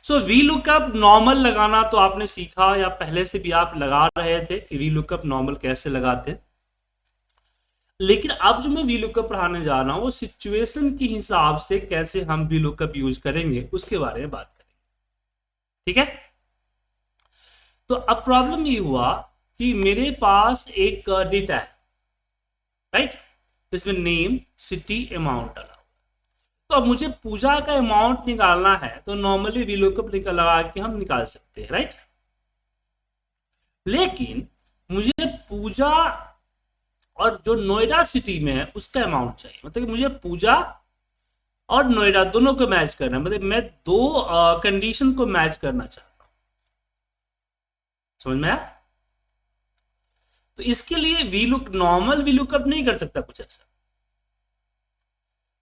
So V lookup normal लगाना तो आपने सीखा या पहले से भी आप लगा रहे थे कि वी लुकअप नॉर्मल कैसे लगाते। लेकिन अब जो मैं वी लुकअप पढ़ाने जा रहा हूं वो सिचुएशन के हिसाब से कैसे हम वी लुकअप यूज करेंगे उसके बारे में बात करेंगे। ठीक है, तो अब प्रॉब्लम ये हुआ कि मेरे पास एक डेटा है, राइट, इसमें नेम, सिटी, अमाउंट डाला। तो अब मुझे पूजा का अमाउंट निकालना है तो नॉर्मली वी लुकअप लगा के हम निकाल सकते हैं, राइट। लेकिन मुझे पूजा और जो नोएडा सिटी में है उसका अमाउंट चाहिए, मतलब मुझे पूजा और नोएडा दोनों को मैच करना है, मतलब मैं दो कंडीशन को मैच करना चाहता हूं। समझ में आया? तो इसके लिए नॉर्मल वी लुकअप नहीं कर सकता कुछ ऐसा,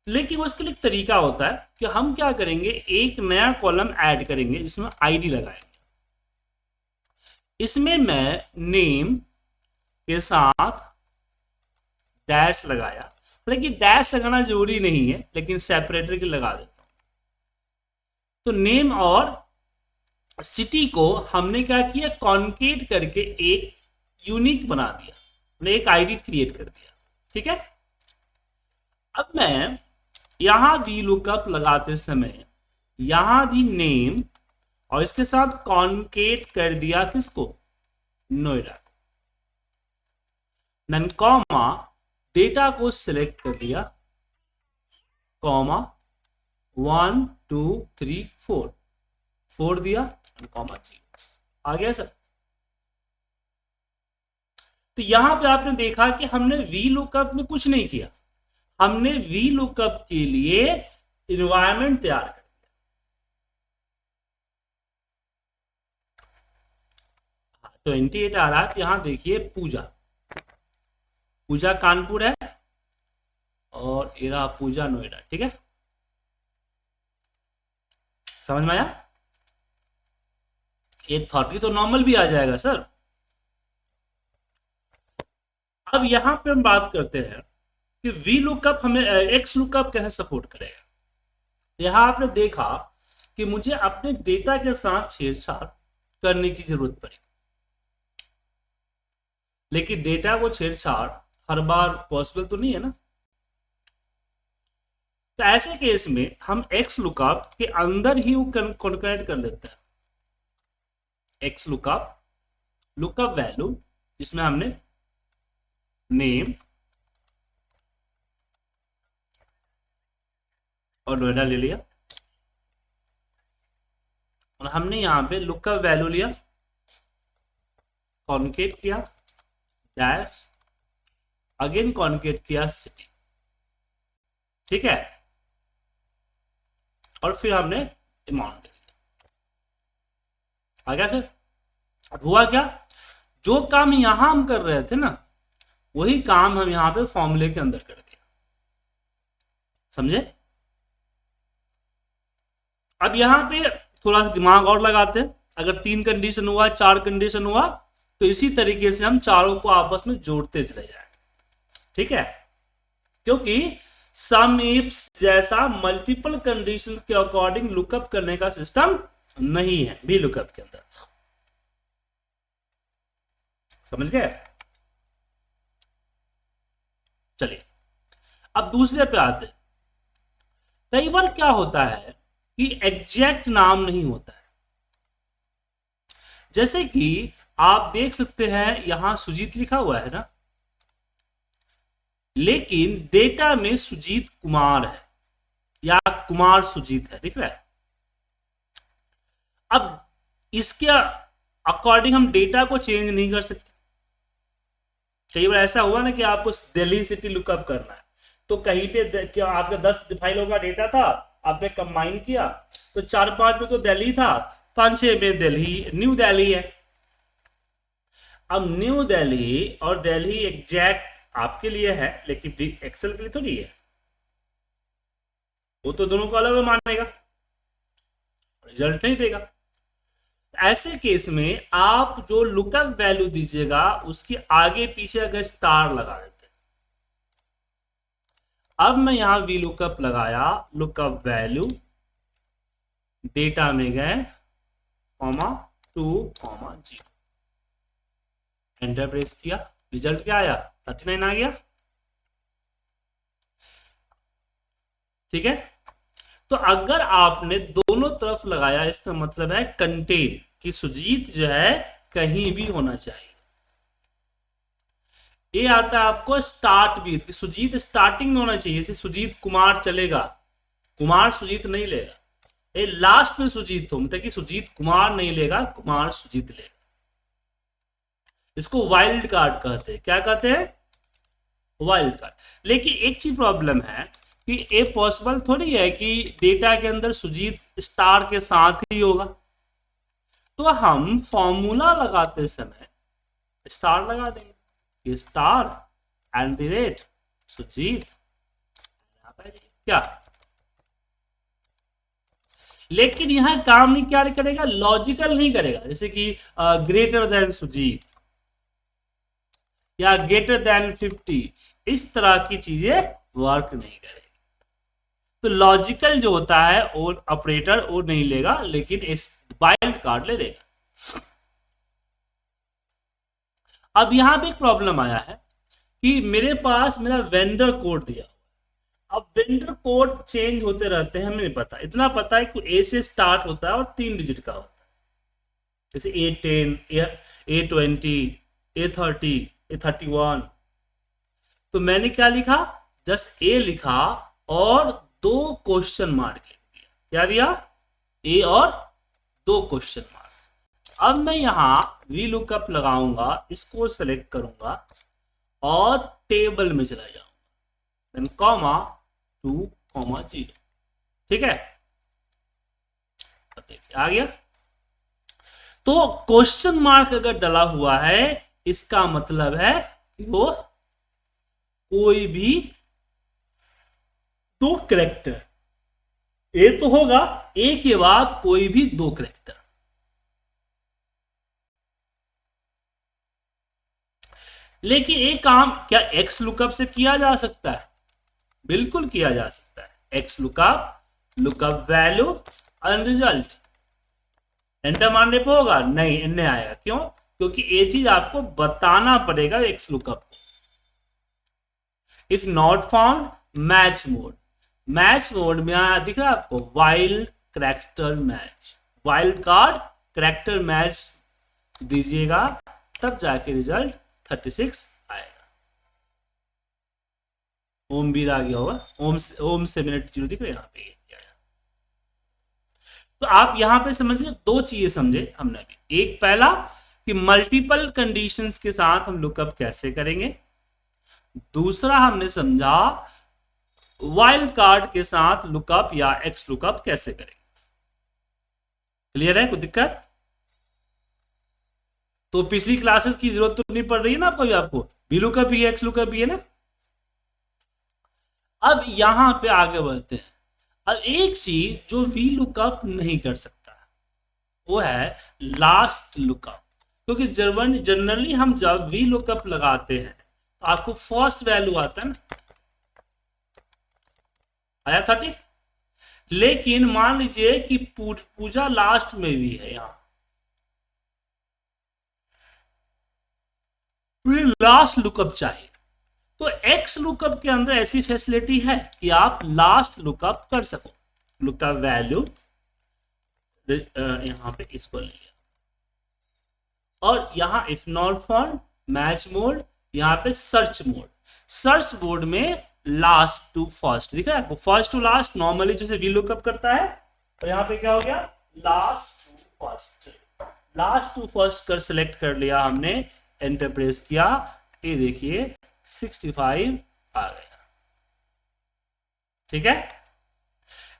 लेकिन उसके लिए एक तरीका होता है कि हम क्या करेंगे, एक नया कॉलम ऐड करेंगे जिसमें आईडी लगाएंगे। इसमें मैं नेम के साथ डैश लगाया, लेकिन डैश लगाना जरूरी नहीं है, लेकिन सेपरेटर के लगा देता हूं। तो नेम और सिटी को हमने क्या किया, कॉन्केट करके एक यूनिक बना दिया, एक आईडी क्रिएट कर दिया। ठीक है, अब मैं यहां वी लुकअप लगाते समय यहां भी नेम और इसके साथ कॉन्केट कर दिया किसको, नोएडा को, देन कॉमा डेटा को सिलेक्ट कर दिया, कॉमा 1 2 3 4 दिया, कॉमा 0 आ गया सर। तो यहां पे आपने देखा कि हमने वी लुकअप में कुछ नहीं किया, हमने वी लुकअप के लिए इन्वायरमेंट तैयार कर दिया। 28 आ रहा है, तो यहां देखिए पूजा कानपुर है और एरा पूजा नोएडा। ठीक है, समझ में आया? 830 तो नॉर्मल भी आ जाएगा सर। अब यहां पे हम बात करते हैं कि वी लुकअप हमें एक्स लुकअप कैसे सपोर्ट करेगा। यहां आपने देखा कि मुझे अपने डेटा के साथ छेड़छाड़ करने की जरूरत पड़ी, लेकिन डेटा को छेड़छाड़ हर बार पॉसिबल तो नहीं है ना। तो ऐसे केस में हम एक्स लुकअप के अंदर ही वो कॉन्करेट कर लेते हैं। एक्स लुकअप वैल्यू जिसमें हमने नेम और नोएडा ले लिया, और हमने यहां पे लुकअप वैल्यू लिया, कॉन्केट किया डैश, अगेन कॉन्केट किया सिटी। ठीक है, और फिर हमने अमाउंट आ गया सर। अब हुआ क्या, जो काम यहां हम कर रहे थे ना वही काम हम यहां पे फॉर्मूले के अंदर कर दिया। समझे? अब यहां पे थोड़ा सा दिमाग और लगाते हैं, अगर 3 कंडीशन हुआ, 4 कंडीशन हुआ, तो इसी तरीके से हम चारों को आपस में जोड़ते चले जाए। ठीक है, क्योंकि सम इफ्स जैसा मल्टीपल कंडीशन के अकॉर्डिंग लुकअप करने का सिस्टम नहीं है वी लुकअप के अंदर। समझ गए? चलिए अब दूसरे पे आते हैं। कई बार क्या होता है कि एग्जैक्ट नाम नहीं होता है, जैसे कि आप देख सकते हैं यहां सुजीत लिखा हुआ है ना, लेकिन डेटा में सुजीत कुमार है या कुमार सुजीत है, दिख रहा है। अब इसके अकॉर्डिंग हम डेटा को चेंज नहीं कर सकते। कई बार ऐसा हुआ ना कि आपको दिल्ली सिटी लुकअप करना है, तो कहीं पे क्या आपका 10 फाइलों का डेटा था, आपने कंबाइन किया तो 4-5 में तो दिल्ली था, 5-6 में दिल्ली न्यू दिल्ली है। अब न्यू दिल्ली और दिल्ली एग्जैक्ट आपके लिए है, लेकिन एक्सेल के लिए तो नहीं है, वो तो दोनों को अलग मानेगा, रिजल्ट नहीं देगा। ऐसे केस में आप जो लुकअप वैल्यू दीजिएगा उसके आगे पीछे अगर स्टार लगा देते हैं। अब मैं यहां वी लुकअप लगाया, लुकअप वैल्यू डेटा में गए, कॉमा 2,0, एंटर प्रेस किया, रिजल्ट क्या आया, 39 आ गया। ठीक है, तो अगर आपने दोनों तरफ लगाया, इसका मतलब है कंटेन कि सुजीत जो है कहीं भी होना चाहिए। ये आता है आपको स्टार्ट भी कि सुजीत स्टार्टिंग में होना चाहिए, जैसे सुजीत कुमार चलेगा, कुमार सुजीत नहीं लेगा। ये लास्ट में सुजीत हो, मतलब कि सुजीत कुमार नहीं लेगा, कुमार सुजीत लेगा। इसको वाइल्ड कार्ड कहते हैं। क्या कहते हैं? Wild card. लेकिन एक चीज प्रॉब्लम है कि ये पॉसिबल थोड़ी है कि डेटा के अंदर सुजीत स्टार के साथ ही होगा। तो हम फॉर्मूला लगाते समय स्टार लगा देंगे, star at the rate Sujit, क्या। लेकिन यहां काम नहीं क्या करेगा, लॉजिकल नहीं करेगा, जैसे कि ग्रेटर देन सुजीत या ग्रेटर देन 50, इस तरह की चीजें वर्क नहीं करेगी। तो लॉजिकल जो होता है और ऑपरेटर वो नहीं लेगा, लेकिन इस वाइल्ड कार्ड ले लेगा। अब यहां पे एक प्रॉब्लम आया है कि मेरे पास मेरा वेंडर कोड दिया, अब वेंडर कोड चेंज होते रहते हैं, हमें नहीं पता, इतना पता है कि ए से स्टार्ट होता है और 3 डिजिट का होता है, जैसे A10, A20, A30, A31। तो मैंने क्या लिखा, जस्ट ए लिखा और 2 क्वेश्चन मार्क लिख दिया। क्या दिया? ए और 2 क्वेश्चन मार्क। अब मैं यहां वी लुकअप लगाऊंगा, इसको सेलेक्ट करूंगा और टेबल में चला जाऊंगा, देन कॉमा 2,0। ठीक है, अब देखिए आ गया। तो क्वेश्चन मार्क अगर डला हुआ है, इसका मतलब है कि वो कोई भी 2 कैरेक्टर, ए तो होगा, ए के बाद कोई भी 2 कैरेक्टर। लेकिन एक काम क्या एक्स लुकअप से किया जा सकता है? बिल्कुल किया जा सकता है। एक्स लुकअप, लुकअप वैल्यू और रिजल्ट, एंटर मारने पे होगा नहीं, इन्हें आएगा। क्यों? क्योंकि ये चीज आपको बताना पड़ेगा एक्स लुकअप को। If not found, match mode, match mode में आया दिख रहा है आपको, wild character match, wild card character match दीजिएगा, तब जाके रिजल्ट 36 आएगा। ओम भी आ गया होगा, ओम 780 दिख रहा है यहाँ पे। तो आप यहां पे समझिए 2 चीजें समझे हमने अभी। एक पहला कि मल्टीपल कंडीशंस के साथ हम लुकअप कैसे करेंगे, दूसरा हमने समझा वाइल्ड कार्ड के साथ लुकअप या एक्स लुकअप कैसे करेंगे। क्लियर है? कोई दिक्कत? तो पिछली क्लासेस की जरूरत तो नहीं पड़ रही है ना आपको, आपको वी लुकअप ही है, एक्स लुकअप ही है ना। अब यहां पे आगे बढ़ते हैं। अब एक चीज जो वी लुकअप नहीं कर सकता वो है लास्ट लुकअप, क्योंकि जनरली हम जब वी लुकअप लगाते हैं तो आपको फर्स्ट वैल्यू आता है ना, आया 30। लेकिन मान लीजिए कि पूजा लास्ट में भी है, यहां लास्ट लुकअप चाहिए, तो एक्स लुकअप के अंदर ऐसी फैसिलिटी है कि आप लास्ट लुकअप कर सको। लुकअप वैल्यू यहां पे इसको ले लिया, और यहां if not found, match mode, यहां पे सर्च मोड, सर्च मोड में लास्ट टू फर्स्ट दिख रहा है आपको, फर्स्ट टू लास्ट नॉर्मली जैसे वी लुकअप करता है, और यहां पे क्या हो गया, last to first, last to first कर सिलेक्ट कर लिया हमने, एंटर प्रेस किया, ये देखिए 65 आ गया। ठीक है,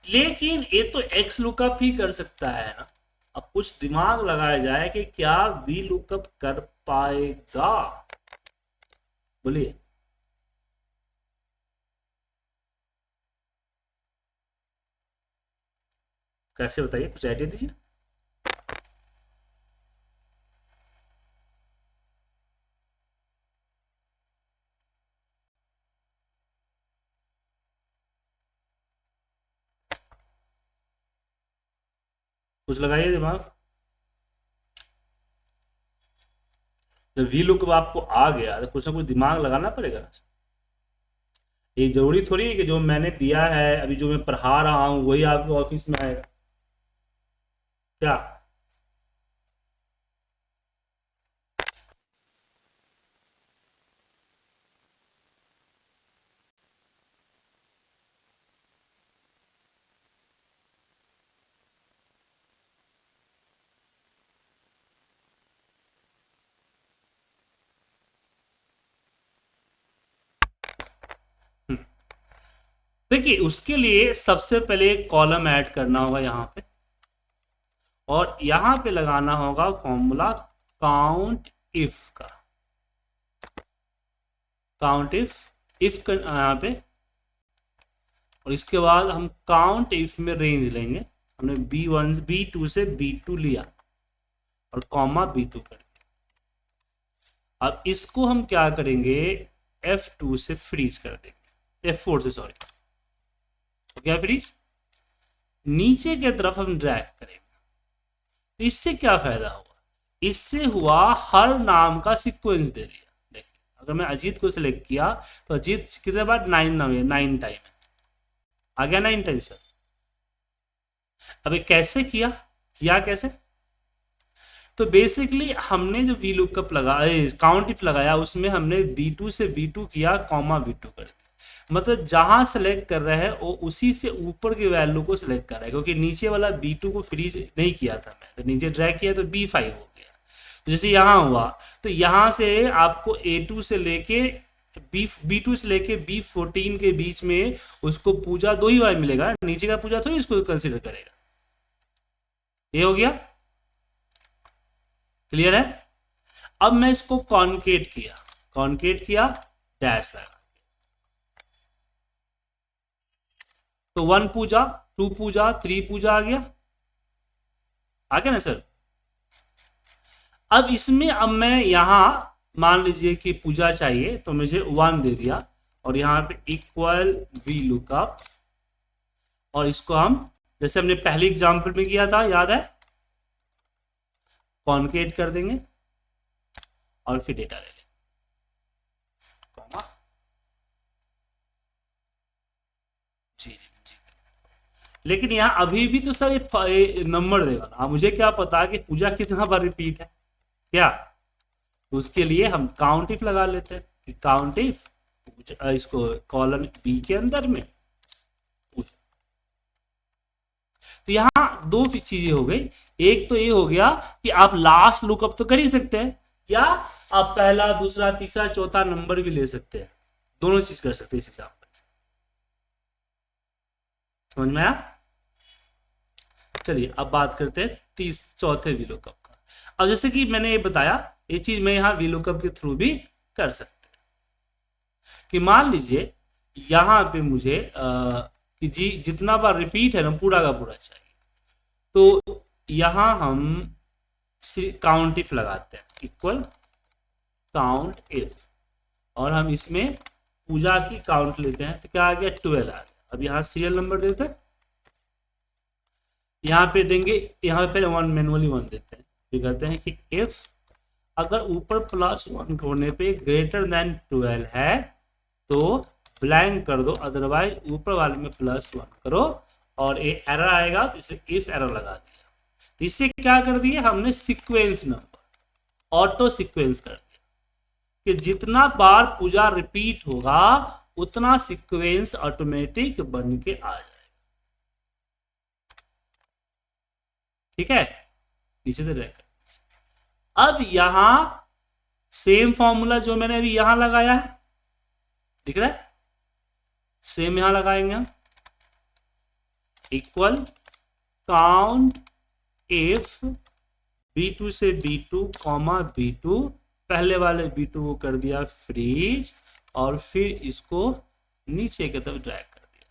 लेकिन ये तो एक्स लुकअप ही कर सकता है ना। अब कुछ दिमाग लगाया जाए कि क्या वी लुकअप कर पाएगा, बोलिए। कैसे बताइए, कुछ आइडिया दीजिए। कुछ लगाइए दिमाग। जब वी लुकअप आपको आ गया तो कुछ ना कुछ दिमाग लगाना पड़ेगा ना। ये जरूरी थोड़ी है कि जो मैंने दिया है अभी जो मैं पढ़ा रहा हूँ वही आपके ऑफिस में आएगा क्या। हम्म, देखिए उसके लिए सबसे पहले एक कॉलम ऐड करना होगा यहाँ पे, और यहाँ पे लगाना होगा फॉर्मूला काउंट इफ का। काउंट इफ यहाँ पे, और इसके बाद हम काउंट इफ में रेंज लेंगे। हमने B1 B2 से B2 लिया और कॉमा B2 कर दिया। अब इसको हम क्या करेंगे, F2 से फ्रीज कर देंगे, F4 से सॉरी। तो क्या फ्रीज, नीचे की तरफ हम ड्रैग करेंगे। तो इससे क्या फायदा हुआ, इससे हुआ हर नाम का सीक्वेंस दे दिया। देखिए अगर मैं अजीत को सिलेक्ट किया तो अजीत कितने बार, 9 टाइम है, आ गया 9 टाइम सर। अब ये कैसे किया, कैसे, तो बेसिकली हमने जो वी लुकअप लगाया, काउंट इफ लगाया, उसमें हमने B2 से B2 किया, कॉमा B2 कर दिया। मतलब जहां सेलेक्ट कर रहे हैं वो उसी से ऊपर की वैल्यू को सिलेक्ट कर रहा है, क्योंकि नीचे वाला B2 को फ्रीज नहीं किया था मैं, तो नीचे ड्रैग किया तो B5 हो गया। तो जैसे यहाँ हुआ, तो यहाँ से आपको A2 से लेके B2 से लेके B14 के बीच में उसको पूजा 2 ही बार मिलेगा, नीचे का पूजा थोड़ी इसको कंसिडर करेगा। ये हो गया, क्लियर है। अब मैं इसको कॉन्केट किया, डैश लगा, तो 1 पूजा, 2 पूजा, 3 पूजा आ गया ना सर। अब इसमें अब मैं यहां मान लीजिए कि पूजा चाहिए तो मुझे 1 दे दिया, और यहाँ पे इक्वल वी लुकअप, और इसको हम जैसे हमने पहले एग्जांपल में किया था, याद है, कॉन्केट कर देंगे और फिर डेटा ले लेंगे, कॉमा जी जी। लेकिन यहाँ अभी भी तो सर ये नंबर देगा ना, मुझे क्या पता कि पूजा कितना बार रिपीट है क्या। तो उसके लिए हम काउंट इफ लगा लेते हैं कि काउंट इफ, इसको कॉलम बी के अंदर में। तो यहाँ 2 चीजें हो गई। एक तो ये हो गया कि आप लास्ट लुकअप तो कर ही सकते हैं, या आप पहला, दूसरा, तीसरा, चौथा नंबर भी ले सकते हैं, दोनों चीज कर सकते हैं इस एग्जाम्पल से। समझ में आया। चलिए अब बात करते हैं चौथे वी लुकअप का। अब जैसे कि मैंने ये बताया, ये चीज मैं यहाँ वी लुकअप के थ्रू भी कर सकते हैं, कि मान लीजिए यहाँ पे मुझे कि जी जितना बार रिपीट है ना पूरा का पूरा चाहिए, तो यहां हम काउंट इफ लगाते हैं, इक्वल काउंट इफ, और हम इसमें पूजा की काउंट लेते हैं, तो क्या आ गया, 12 आ गया। अब यहाँ सीरियल नंबर देते हैं, यहाँ पे देंगे, यहाँ पे पहले 1 मैनुअली 1 देते हैं, फिर कहते हैं कि इफ अगर ऊपर +1 होने पे ग्रेटर देन 12 है तो ब्लैंक कर दो, अदरवाइज ऊपर वाले में +1 करो, और ये एरर आएगा तो इसे इफ एरर लगा दिया। तो इससे क्या कर दिया हमने, सीक्वेंस नंबर ऑटो सीक्वेंस कर दिया, कि जितना बार पूजा रिपीट होगा उतना सीक्वेंस ऑटोमेटिक बन के आ जाएगा। ठीक है, नीचे से रहकर अब यहां सेम फॉर्मूला जो मैंने अभी यहां लगाया है, दिख रहा है, सेम यहां लगाएंगे हम, इक्वल काउंट इफ B2 से B2 कॉमा B2, पहले वाले B2 को कर दिया फ्रीज, और फिर इसको नीचे की तरफ ड्रैग कर दिया,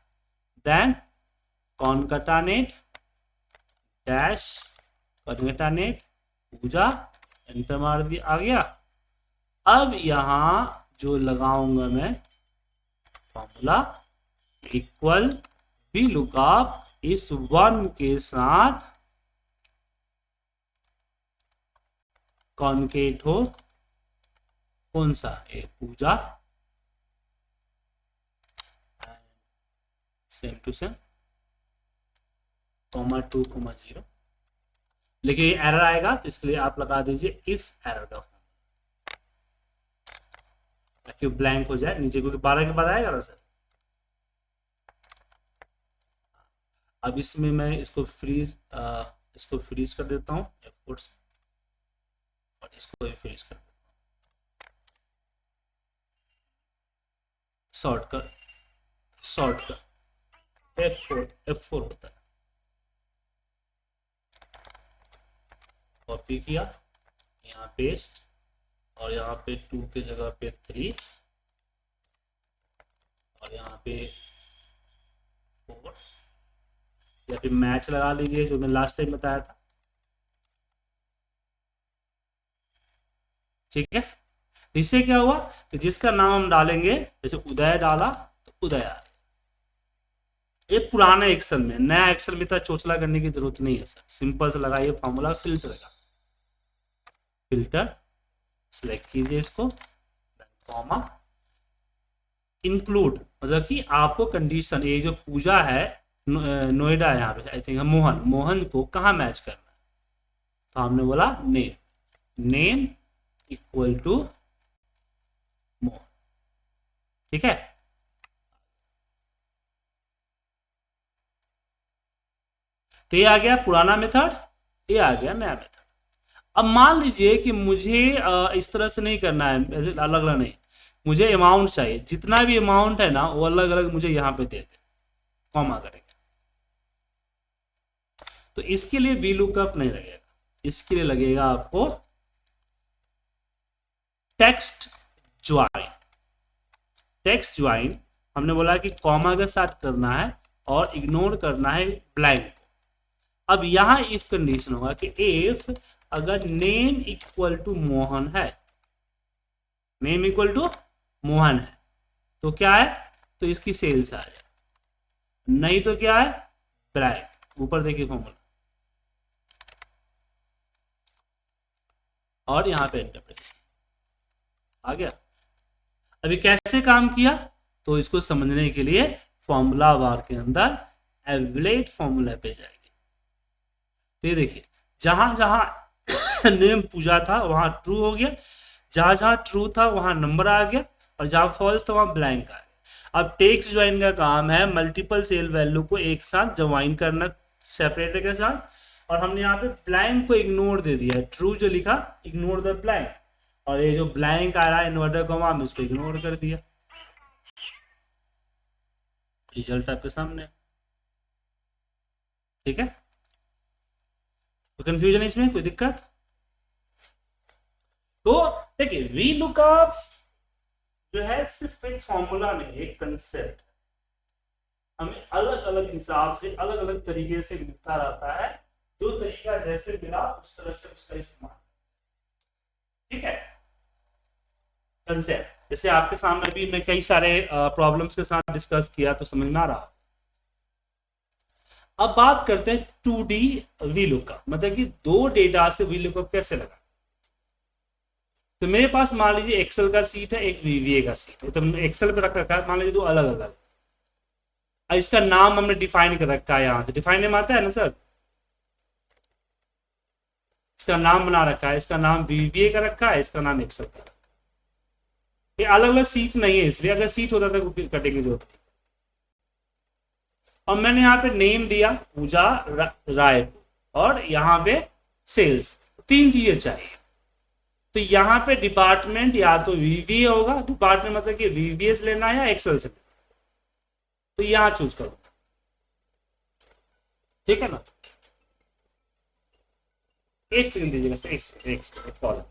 देन कॉनकैटिनेट डैश कॉनकैटिनेट पूजा, एंटर मार दिया, आ गया। अब यहां जो लगाऊंगा मैं फॉर्मूला, इक्वल वी लुकअप इस 1 के साथ कॉन्केट हो कौन सा, A Pooja, same to same, comma 2 comma 0। लेकिन ये एरर आएगा तो इसके लिए आप लगा दीजिए इफ एरर का ताकि ब्लैंक हो जाए नीचे, क्योंकि 12 के बाद आएगा ना सर। अब इसमें मैं इसको फ्रीज कर देता हूँ F4 से, और इसको भी फ्रीज कर देता हूँ, शॉर्ट कर F4 होता है। कॉपी किया, यहाँ पेस्ट, और यहाँ पे 2 के जगह पे 3, और यहाँ पे 4, या फिर मैच लगा लीजिए जो मैं लास्ट टाइम बताया था। ठीक है, इससे क्या हुआ कि जिसका नाम हम डालेंगे, जैसे उदय डाला तो उदय आ गया। ये पुराना एक्सेल में, नया एक्सेल में इतना चोचला करने की जरूरत नहीं है सर। सिंपल से लगाइए फॉर्मूला फिल्टर का, फिल्टर सिलेक्ट कीजिए इसको, कॉमा इंक्लूड, मतलब कि आपको कंडीशन, ये जो पूजा है नोएडा है यहाँ पे आई थिंक, मोहन को कहाँ मैच करना है, तो हमने बोला नेम इक्वल टू मोहन। ठीक है, तो ये आ गया पुराना मेथड, ये आ गया नया मेथड। अब मान लीजिए कि मुझे इस तरह से नहीं करना है, अलग अलग नहीं, मुझे अमाउंट चाहिए, जितना भी अमाउंट है ना वो अलग अलग मुझे यहाँ पे दे दे, कॉमा करेंगे। तो इसके लिए वी लुकअप नहीं लगेगा, इसके लिए लगेगा आपको टेक्स्ट ज्वाइन। हमने बोला कि कॉमा के साथ करना है और इग्नोर करना है ब्लैंक को। अब यहां इफ कंडीशन होगा कि इफ अगर नेम इक्वल टू मोहन है, नेम इक्वल टू मोहन है, तो क्या है, तो इसकी सेल्स आ जाए, नहीं तो क्या है ब्लैंक। ऊपर देखिए फॉर्मूला, और यहां पे एंटर प्रेस आ गया। अभी कैसे काम किया, तो इसको समझने के लिए फॉर्मूला बार के अंदर एवलेट फॉर्मूला पे जाएंगे। तो ये देखिए, जहां जहां नेम पूजा था वहां ट्रू हो गया, जहां जहां ट्रू था वहां नंबर आ गया, और जहां फॉल्स था वहां ब्लैंक आ गया। अब टेक्स्ट ज्वाइन का काम है मल्टीपल सेल वैल्यू को एक साथ ज्वाइन करना सेपरेटर के साथ, और हमने यहाँ पे ब्लैंक को इग्नोर दे दिया है, ट्रू जो लिखा इग्नोर द ब्लैंक, और ये जो ब्लैंक आ रहा है इन्वर्टर कॉमा हम इसको इग्नोर कर दिया। रिजल्ट आपके सामने, ठीक है। तो कंफ्यूजन है इसमें, कोई दिक्कत? तो देखिए वी लुकअप जो है सिर्फ एक फॉर्मूला नहीं, एक कंसेप्ट, हमें अलग अलग हिसाब से अलग अलग तरीके से लिखता रहता है, जो तरीका जैसे मिला उस तरह से उसका इस्तेमाल। ठीक है, कंसेप्ट जैसे आपके सामने भी मैं कई सारे प्रॉब्लम्स के साथ डिस्कस किया तो समझ में आ रहा। अब बात करते हैं 2D वी लुकअप, मतलब कि दो डेटा से वी लुकअप कैसे लगा। तो मेरे पास मान लीजिए एक्सेल का सीट है, एक वीवीए का सीट है, तो एक्सेल पे रख रखा है मान लीजिए दो अलग अलग, इसका नाम हमने डिफाइन कर रखा है, यहां से डिफाइन नेम आता है ना सर, इसका नाम बना रखा है, इसका नाम वीवीए का रखा है, इसका नाम एक्सेल का। ये अलग अलग सीट नहीं है, इसलिए अगर सीट होता तो कटेंगे जो। और मैंने यहाँ पे नेम दिया पूजा राय, और यहाँ पे सेल्स, तीन चीजें चाहिए। तो यहाँ पे डिपार्टमेंट या तो वीवीए होगा, डिपार्टमेंट मतलब कि वीवीएस लेना है या एक्सेल से, तो यहाँ चूज करो। ठीक है ना, एक सेकंड दीजिएगा, एक सेकंड कॉल।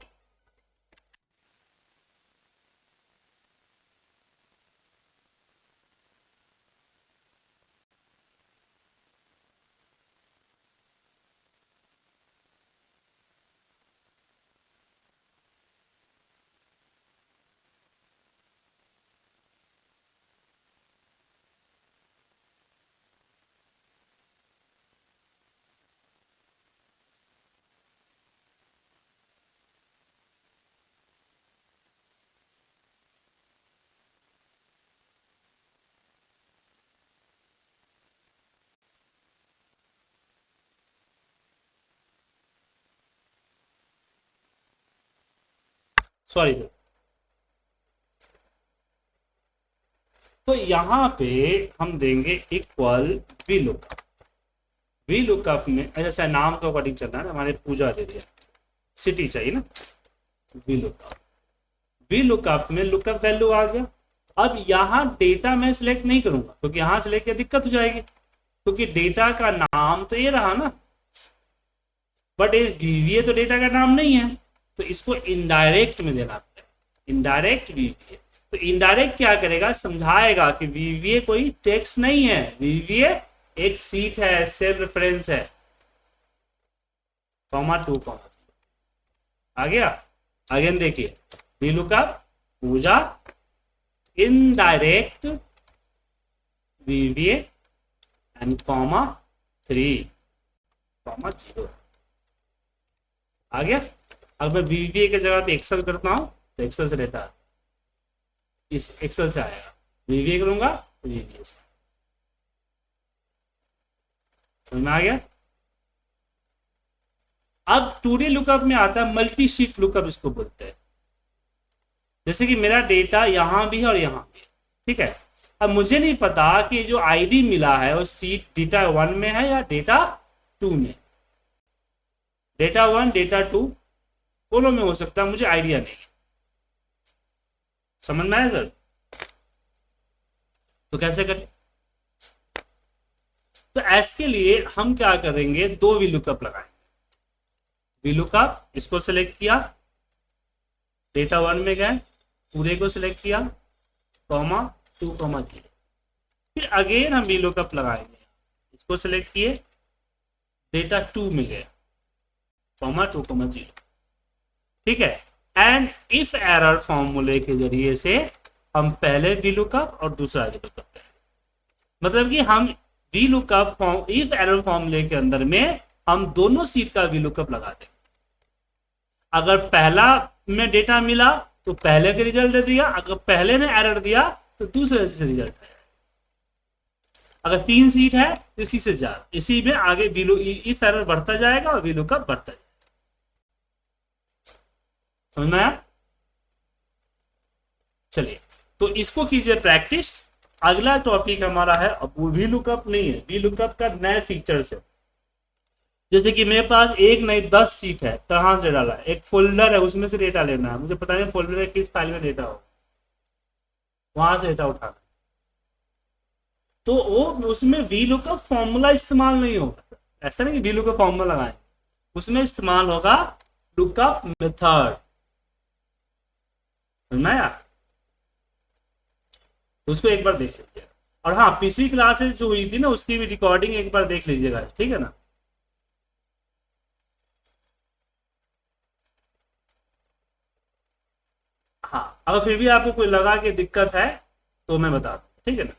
सॉरी। तो यहाँ पे हम देंगे equal V lookup. V lookup में अच्छा नाम का अकॉर्डिंग चलना है ना, हमारे पूजा दे दिया, सिटी चाहिए ना, वी लुकअप। वी लुकअप में लुकअप वैल्यू आ गया। अब यहाँ डेटा मैं सिलेक्ट नहीं करूंगा क्योंकि यहाँ सिलेक्ट किया दिक्कत हो जाएगी, क्योंकि डेटा का नाम तो ये रहा ना, बट ये तो डेटा का नाम नहीं है, तो इसको इनडायरेक्ट में देना पड़ेगा, इनडायरेक्ट वीवीए। तो इनडायरेक्ट क्या करेगा, समझाएगा कि वीवीए कोई टेक्स्ट नहीं है, वीवीए एक सीट है, सेल रेफरेंस है, कॉमा 2 कॉमा आ गया। अगेन देखिए, V lookup Pooja indirect VVA and comma 3 comma 0 आ गया। अब मैं वीवीए की जगह पे एक्सेल करता हूं तो एक्सेल से रहता है, इस एक्सेल से आएगा, वीवीए करूंगा तो वीवीए से। समझ में आ गया। अब 2D लुकअप में आता है मल्टी शीट लुकअप, इसको बोलते हैं। जैसे कि मेरा डेटा यहां भी है और यहां भी, ठीक है। अब मुझे नहीं पता कि जो आईडी मिला है वो सीट डेटा 1 में है या डेटा 2 में। डेटा 1 डेटा 2 दोनों में हो सकता है, मुझे आइडिया नहीं। समझ में आया सर। तो कैसे करें, तो एस के लिए हम क्या करेंगे, 2 वी लुकअप लगाएंगे। वी लुकअप, इसको सिलेक्ट किया, डेटा 1 में गए, पूरे को सिलेक्ट किया, कॉमा 2 कॉमा 0, फिर अगेन हम वी लुकअप लगाएंगे, इसको सिलेक्ट किए, डेटा 2 में गए, कॉमा 2 कॉमा 0, ठीक है। एंड इफ एरर फॉर्मूले के जरिए से हम पहले वी लुकअप और दूसरा वी लुकअप, मतलब कि हम वी लुकअप इफ एरर फॉर्मूले के अंदर में हम दोनों सीट का वी लुकअप लगा देंगे। अगर पहला में डेटा मिला तो पहले के रिजल्ट दे दिया, अगर पहले ने एरर दिया तो दूसरे से रिजल्ट है। अगर 3 सीट है तो इसी से जा, इसी में आगे इफ एरर बढ़ता जाएगा और वी लुकअप बढ़ता जाएगा। समझ में आया। चलिए तो इसको कीजिए प्रैक्टिस। अगला टॉपिक हमारा है, अब वी लुकअप नहीं है, वी लुकअप का नए फीचर्स है। जैसे कि मेरे पास एक नहीं 10 सीट है, कहां से डाला है, एक फोल्डर है उसमें से डेटा लेना है, मुझे पता नहीं फोल्डर है किस फाइल में डेटा हो, वहां से डेटा उठाना, तो वो उसमें वी लुकअप फॉर्मूला इस्तेमाल नहीं होगा। ऐसा नहीं कि वी लुकअप फॉर्मूला लगाए, उसमें इस्तेमाल होगा लुकअप मेथड। समझना यार, उसको एक बार देख लीजिए। और हाँ, पिछली क्लासेस जो हुई थी ना उसकी भी रिकॉर्डिंग एक बार देख लीजिएगा, ठीक है ना। हाँ, अगर फिर भी आपको कोई लगा कि दिक्कत है तो मैं बता दूं, ठीक है ना।